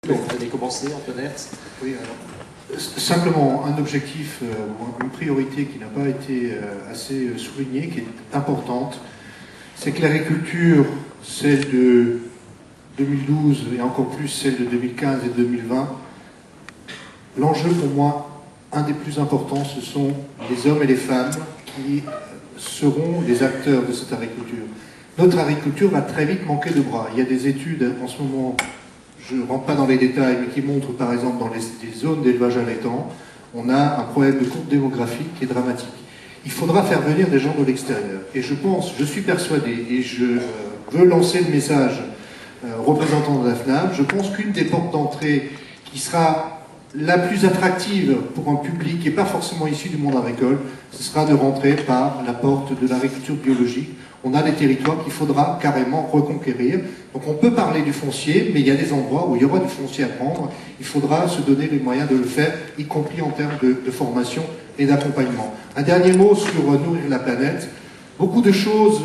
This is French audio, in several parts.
Vous allez commencer, Antoinette. Oui, alors, simplement un objectif, une priorité qui n'a pas été assez soulignée, qui est importante, c'est que l'agriculture, celle de 2012 et encore plus celle de 2015 et 2020, l'enjeu pour moi, un des plus importants, ce sont les hommes et les femmes qui seront les acteurs de cette agriculture. Notre agriculture va très vite manquer de bras. Il y a des études en ce moment, je ne rentre pas dans les détails, mais qui montrent par exemple dans les zones d'élevage allaitant, on a un problème de courbe démographique qui est dramatique. Il faudra faire venir des gens de l'extérieur. Et je pense, je suis persuadé, et je veux lancer le message représentant de la FNAM, je pense qu'une des portes d'entrée qui sera la plus attractive pour un public qui n'est pas forcément issu du monde agricole, ce sera de rentrer par la porte de l'agriculture biologique. On a des territoires qu'il faudra carrément reconquérir. Donc on peut parler du foncier, mais il y a des endroits où il y aura du foncier à prendre. Il faudra se donner les moyens de le faire, y compris en termes de formation et d'accompagnement. Un dernier mot sur nourrir la planète. Beaucoup de choses,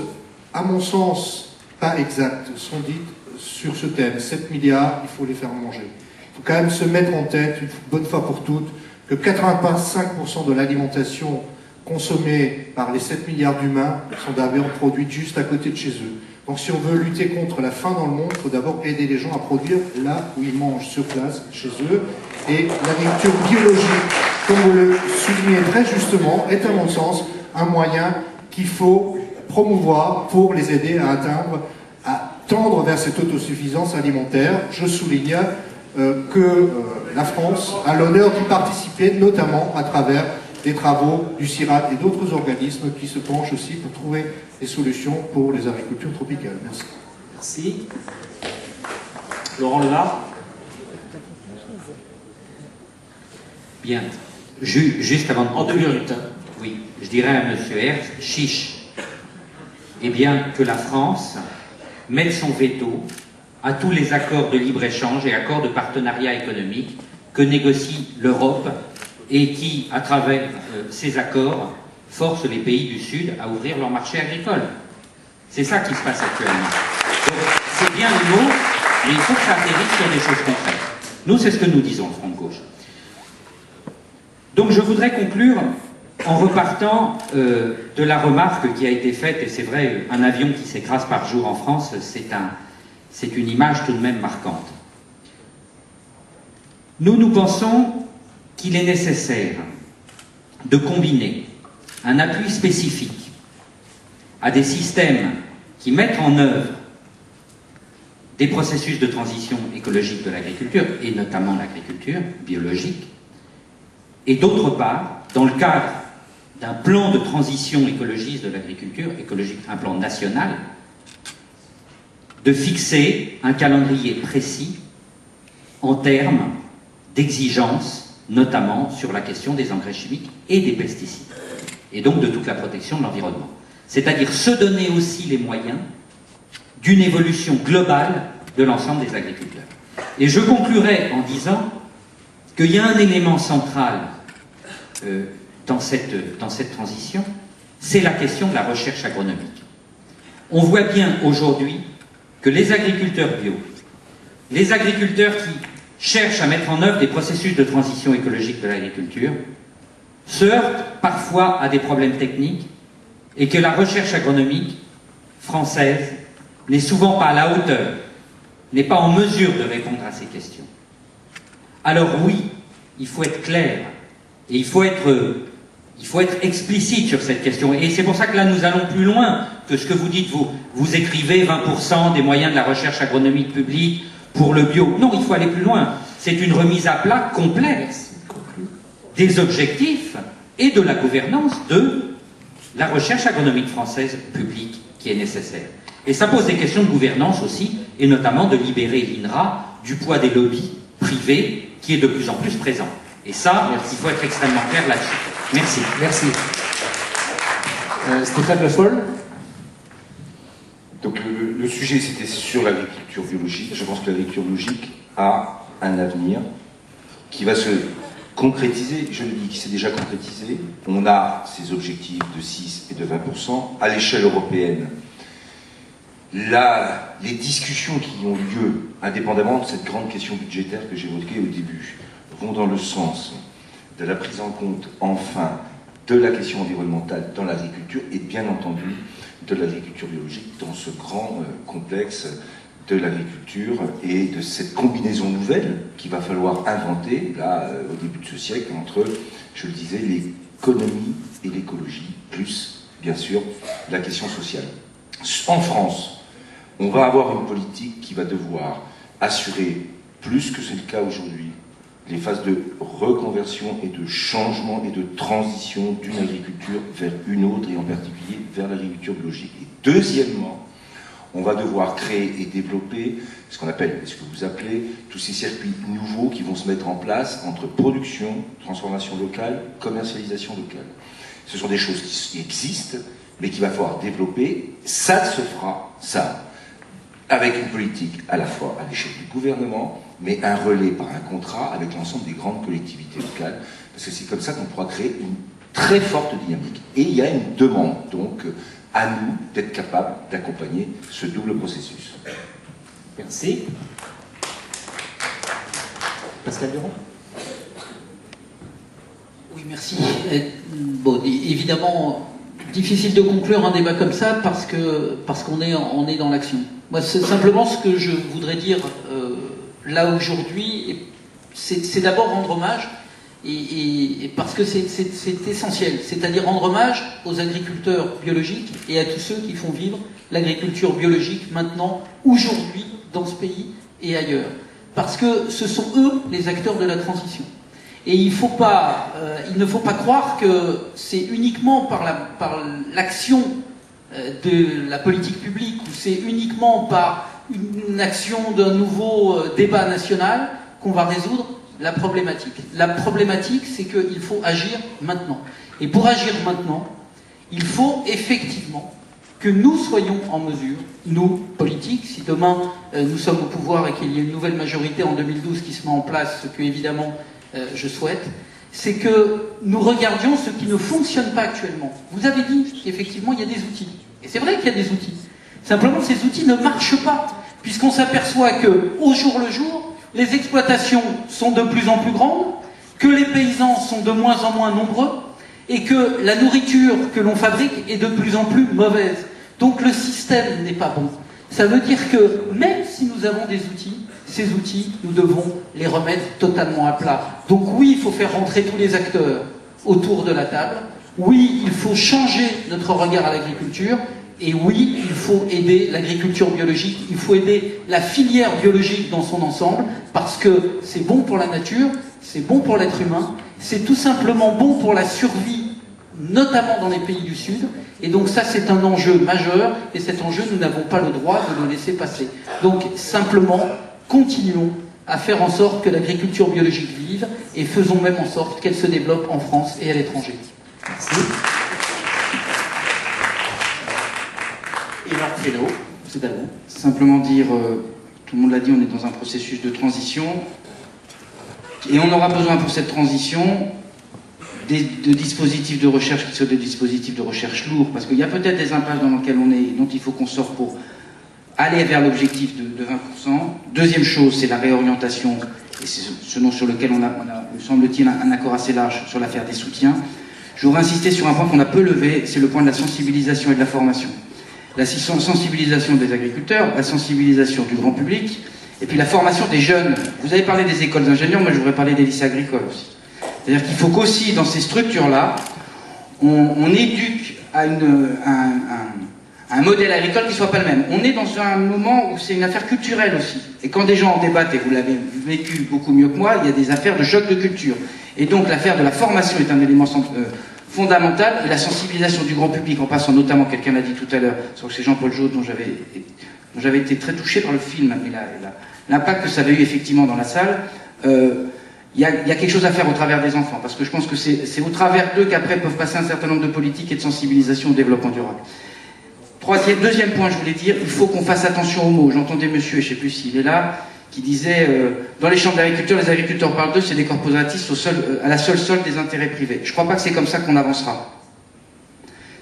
à mon sens, pas exactes, sont dites sur ce thème. 7 milliards, il faut les faire manger. Il faut quand même se mettre en tête, une bonne fois pour toutes, que 85% de l'alimentation consommés par les 7 milliards d'humains sont d'abord produits juste à côté de chez eux. Donc si on veut lutter contre la faim dans le monde, il faut d'abord aider les gens à produire là où ils mangent sur place, chez eux. Et l'agriculture biologique, comme vous le soulignez très justement, est à mon sens un moyen qu'il faut promouvoir pour les aider à atteindre, à tendre vers cette autosuffisance alimentaire. Je souligne que la France a l'honneur d'y participer, notamment à travers des travaux du CIRAD et d'autres organismes qui se penchent aussi pour trouver des solutions pour les agricultures tropicales. Merci. Merci. Laurent Levard. Bien. Juste avant de En 2 minutes. Oui, je dirais à M. Hertz, chiche. Eh bien, que la France mette son veto à tous les accords de libre-échange et accords de partenariat économique que négocie l'Europe et qui, à travers ces accords, forcent les pays du Sud à ouvrir leur marché agricole. C'est ça qui se passe actuellement. Donc, c'est bien le mot, mais il faut que ça atterrisse sur des choses concrètes. Nous, c'est ce que nous disons, le Front de gauche. Donc, je voudrais conclure en repartant de la remarque qui a été faite, et c'est vrai, un avion qui s'écrase par jour en France, c'est une image tout de même marquante. Nous pensons qu'il est nécessaire de combiner un appui spécifique à des systèmes qui mettent en œuvre des processus de transition écologique de l'agriculture, et notamment l'agriculture biologique, et d'autre part, dans le cadre d'un plan de transition écologiste de l'agriculture, écologique, un plan national, de fixer un calendrier précis en termes d'exigences, notamment sur la question des engrais chimiques et des pesticides, et donc de toute la protection de l'environnement. C'est-à-dire se donner aussi les moyens d'une évolution globale de l'ensemble des agriculteurs. Et je conclurai en disant qu'il y a un élément central dans cette transition, c'est la question de la recherche agronomique. On voit bien aujourd'hui que les agriculteurs bio, les agriculteurs qui cherchent à mettre en œuvre des processus de transition écologique de l'agriculture, se heurtent parfois à des problèmes techniques et que la recherche agronomique française n'est souvent pas à la hauteur, n'est pas en mesure de répondre à ces questions. Alors oui, il faut être clair et il faut être explicite sur cette question. Et c'est pour ça que là, nous allons plus loin que ce que vous dites, vous écrivez 20% des moyens de la recherche agronomique publique pour le bio. Non, il faut aller plus loin. C'est une remise à plat complexe des objectifs et de la gouvernance de la recherche agronomique française publique qui est nécessaire. Et ça pose des questions de gouvernance aussi, et notamment de libérer l'INRA du poids des lobbies privés qui est de plus en plus présent. Et ça, il faut être extrêmement clair là-dessus. Merci. Merci. Stéphane Le Foll. Donc le sujet c'était sur l'agriculture biologique. Je pense que l'agriculture biologique a un avenir qui va se concrétiser. Je le dis, qui s'est déjà concrétisé. On a ces objectifs de 6 et de 20% à l'échelle européenne. Là, les discussions qui ont lieu indépendamment de cette grande question budgétaire que j'évoquais au début, vont dans le sens de la prise en compte, enfin, de la question environnementale dans l'agriculture et bien entendu de l'agriculture biologique dans ce grand complexe de l'agriculture et de cette combinaison nouvelle qu'il va falloir inventer, là, au début de ce siècle, entre, je le disais, l'économie et l'écologie, plus, bien sûr, la question sociale. En France, on va avoir une politique qui va devoir assurer, plus que c'est le cas aujourd'hui, les phases de reconversion et de changement et de transition d'une agriculture vers une autre, et en particulier vers l'agriculture biologique. Et deuxièmement, on va devoir créer et développer ce qu'on appelle, ce que vous appelez, tous ces circuits nouveaux qui vont se mettre en place entre production, transformation locale, commercialisation locale. Ce sont des choses qui existent, mais qu'il va falloir développer. Ça se fera, ça, avec une politique à la fois à l'échelle du gouvernement, mais un relais par un contrat avec l'ensemble des grandes collectivités locales, parce que c'est comme ça qu'on pourra créer une très forte dynamique. Et il y a une demande, donc, à nous d'être capables d'accompagner ce double processus. Merci. Pascal Durand. Oui, merci. Bon, évidemment, difficile de conclure un débat comme ça parce qu'on est dans l'action. Moi, c'est simplement ce que je voudrais dire là aujourd'hui, c'est d'abord rendre hommage, et parce que c'est essentiel, c'est-à-dire rendre hommage aux agriculteurs biologiques et à tous ceux qui font vivre l'agriculture biologique maintenant, aujourd'hui, dans ce pays et ailleurs. Parce que ce sont eux les acteurs de la transition. Et il ne faut pas croire que c'est uniquement par l'action de la politique publique, ou c'est uniquement par une action d'un nouveau débat national qu'on va résoudre la problématique. La problématique, c'est qu'il faut agir maintenant. Et pour agir maintenant, il faut effectivement que nous soyons en mesure, nous, politiques, si demain nous sommes au pouvoir et qu'il y a une nouvelle majorité en 2012 qui se met en place, ce que évidemment je souhaite, c'est que nous regardions ce qui ne fonctionne pas actuellement. Vous avez dit qu'effectivement il y a des outils. Et c'est vrai qu'il y a des outils. Simplement, ces outils ne marchent pas, puisqu'on s'aperçoit qu'au jour le jour, les exploitations sont de plus en plus grandes, que les paysans sont de moins en moins nombreux, et que la nourriture que l'on fabrique est de plus en plus mauvaise. Donc le système n'est pas bon. Ça veut dire que même si nous avons des outils, ces outils, nous devons les remettre totalement à plat. Donc oui, il faut faire rentrer tous les acteurs autour de la table. Oui, il faut changer notre regard à l'agriculture. Et oui, il faut aider l'agriculture biologique, il faut aider la filière biologique dans son ensemble, parce que c'est bon pour la nature, c'est bon pour l'être humain, c'est tout simplement bon pour la survie, notamment dans les pays du Sud. Et donc ça, c'est un enjeu majeur, et cet enjeu, nous n'avons pas le droit de le laisser passer. Donc simplement, continuons à faire en sorte que l'agriculture biologique vive, et faisons même en sorte qu'elle se développe en France et à l'étranger. Merci. Et Marc Fesneau, c'est à vous. Simplement dire, tout le monde l'a dit, on est dans un processus de transition, et on aura besoin pour cette transition de dispositifs de recherche qui soient des dispositifs de recherche lourds, parce qu'il y a peut-être des impasses dans lesquelles on est, dont il faut qu'on sorte pour aller vers l'objectif de 20%. Deuxième chose, c'est la réorientation, et c'est ce dont sur lequel on a, me semble-t-il, un accord assez large sur l'affaire des soutiens. Je voudrais insister sur un point qu'on a peu levé, c'est le point de la sensibilisation et de la formation. La sensibilisation des agriculteurs, la sensibilisation du grand public, et puis la formation des jeunes. Vous avez parlé des écoles d'ingénieurs, moi je voudrais parler des lycées agricoles aussi. C'est-à-dire qu'il faut qu'aussi, dans ces structures-là, on éduque à un modèle agricole qui ne soit pas le même. On est dans un moment où c'est une affaire culturelle aussi. Et quand des gens en débattent, et vous l'avez vécu beaucoup mieux que moi, il y a des affaires de choc de culture. Et donc l'affaire de la formation est un élément fondamental, et la sensibilisation du grand public, en passant notamment, quelqu'un l'a dit tout à l'heure, c'est Jean-Paul Jaude dont j'avais été très touché par le film, et l'impact que ça avait eu effectivement dans la salle. Il y a quelque chose à faire au travers des enfants, parce que je pense que c'est au travers d'eux qu'après peuvent passer un certain nombre de politiques et de sensibilisation au développement durable. Deuxième point, je voulais dire, il faut qu'on fasse attention aux mots. J'entendais monsieur, je ne sais plus s'il est là, qui disait dans les chambres d'agriculture, les agriculteurs parlent d'eux, c'est des corporatistes à la seule solde des intérêts privés. Je ne crois pas que c'est comme ça qu'on avancera.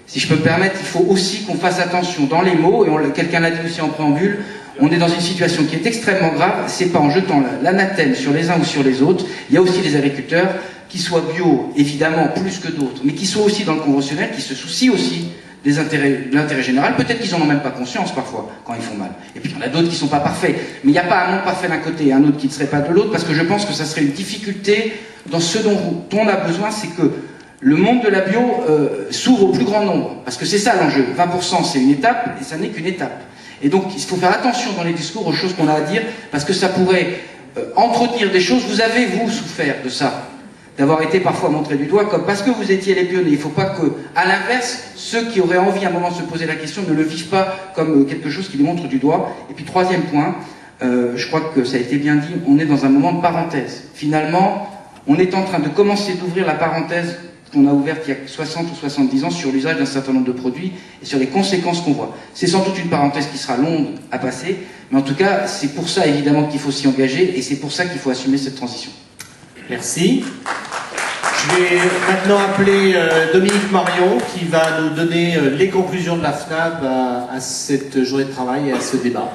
Si je peux me permettre, il faut aussi qu'on fasse attention dans les mots, et quelqu'un l'a dit aussi en préambule, On est dans une situation qui est extrêmement grave, c'est pas en jetant l'anathème sur les uns ou sur les autres. Il y a aussi les agriculteurs qui soient bio, évidemment, plus que d'autres, mais qui soient aussi dans le conventionnel, qui se soucient aussi de l'intérêt général. Peut-être qu'ils n'en ont même pas conscience parfois, quand ils font mal. Et puis il y en a d'autres qui ne sont pas parfaits. Mais il n'y a pas un non parfait d'un côté et un autre qui ne serait pas de l'autre, parce que je pense que ça serait une difficulté dans ce dont on a besoin, c'est que le monde de la bio s'ouvre au plus grand nombre. Parce que c'est ça l'enjeu. 20% c'est une étape, et ça n'est qu'une étape. Et donc il faut faire attention dans les discours aux choses qu'on a à dire, parce que ça pourrait entretenir des choses. Vous avez, vous, souffert de ça, d'avoir été parfois montré du doigt comme parce que vous étiez les pionniers. Il ne faut pas que, à l'inverse, ceux qui auraient envie à un moment de se poser la question ne le vivent pas comme quelque chose qui les montre du doigt. Et puis troisième point, je crois que ça a été bien dit, on est dans un moment de parenthèse. Finalement, on est en train de commencer d'ouvrir la parenthèse qu'on a ouverte il y a 60 ou 70 ans sur l'usage d'un certain nombre de produits et sur les conséquences qu'on voit. C'est sans doute une parenthèse qui sera longue à passer, mais en tout cas, c'est pour ça évidemment qu'il faut s'y engager et c'est pour ça qu'il faut assumer cette transition. Merci. Je vais maintenant appeler Dominique Marion qui va nous donner les conclusions de la FNAB à cette journée de travail et à ce débat.